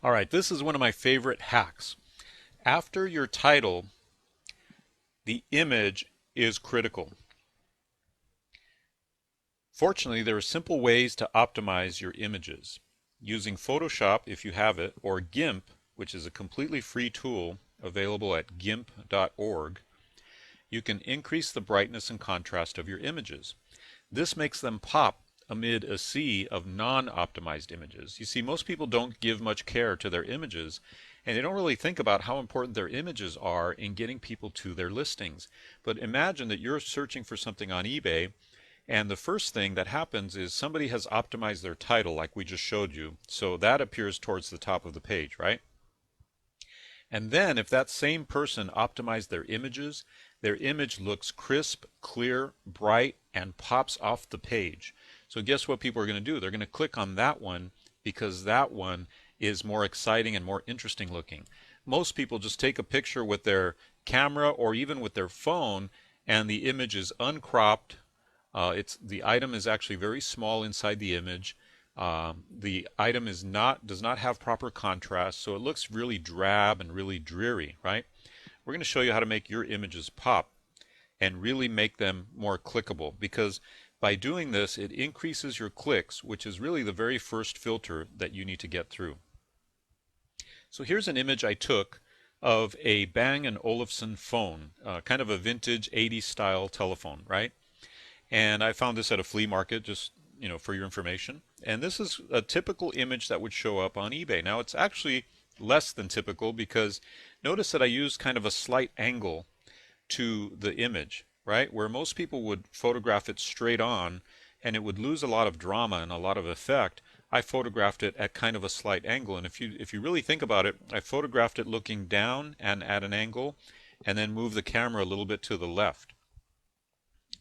All right, this is one of my favorite hacks. After your title, the image is critical. Fortunately, there are simple ways to optimize your images. Using Photoshop, if you have it, or GIMP, which is a completely free tool available at gimp.org, you can increase the brightness and contrast of your images. This makes them pop amid a sea of non-optimized images. You see, most people don't give much care to their images, and they don't really think about how important their images are in getting people to their listings. But imagine that you're searching for something on eBay, and the first thing that happens is somebody has optimized their title like we just showed you. So that appears towards the top of the page, right? And then if that same person optimized their images, their image looks crisp, clear, bright, and pops off the page. So guess what people are going to do? They're going to click on that one because that one is more exciting and more interesting looking. Most people just take a picture with their camera or even with their phone and the image is uncropped. The item is actually very small inside the image. The item does not have proper contrast, so it looks really drab and really dreary, right? We're going to show you how to make your images pop and really make them more clickable, because by doing this, it increases your clicks, which is really the very first filter that you need to get through. So here's an image I took of a Bang & Olufsen phone, kind of a vintage 80s style telephone, right? And I found this at a flea market, just for your information. And this is a typical image that would show up on eBay. Now it's actually less than typical because notice that I used kind of a slight angle to the image, right? Where most people would photograph it straight on and it would lose a lot of drama and a lot of effect. I photographed it at kind of a slight angle. And if you really think about it, I photographed it looking down and at an angle and then moved the camera a little bit to the left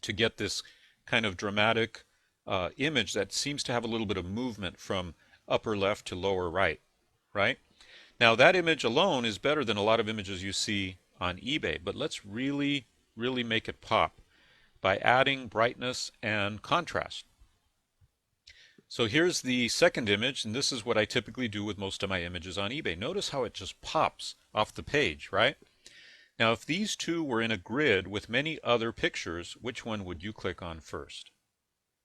to get this kind of dramatic image that seems to have a little bit of movement from upper left to lower right, right? Now that image alone is better than a lot of images you see on eBay, but let's really make it pop by adding brightness and contrast. So here's the second image, and this is what I typically do with most of my images on eBay. Notice how it just pops off the page, right? Now if these two were in a grid with many other pictures, which one would you click on first?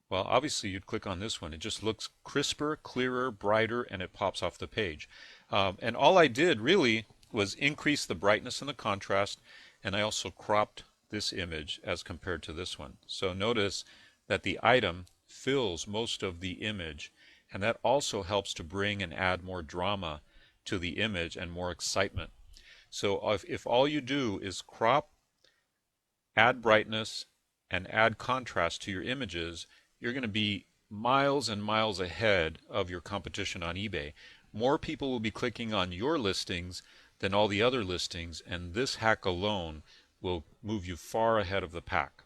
Well, obviously you'd click on this one. It just looks crisper, clearer, brighter, and it pops off the page. And all I did really was increase the brightness and the contrast, and I also cropped this image as compared to this one. So notice that the item fills most of the image, and that also helps to bring and add more drama to the image and more excitement. So if all you do is crop, add brightness, and add contrast to your images, you're going to be miles and miles ahead of your competition on eBay. More people will be clicking on your listings than all the other listings, and this hack alone will move you far ahead of the pack.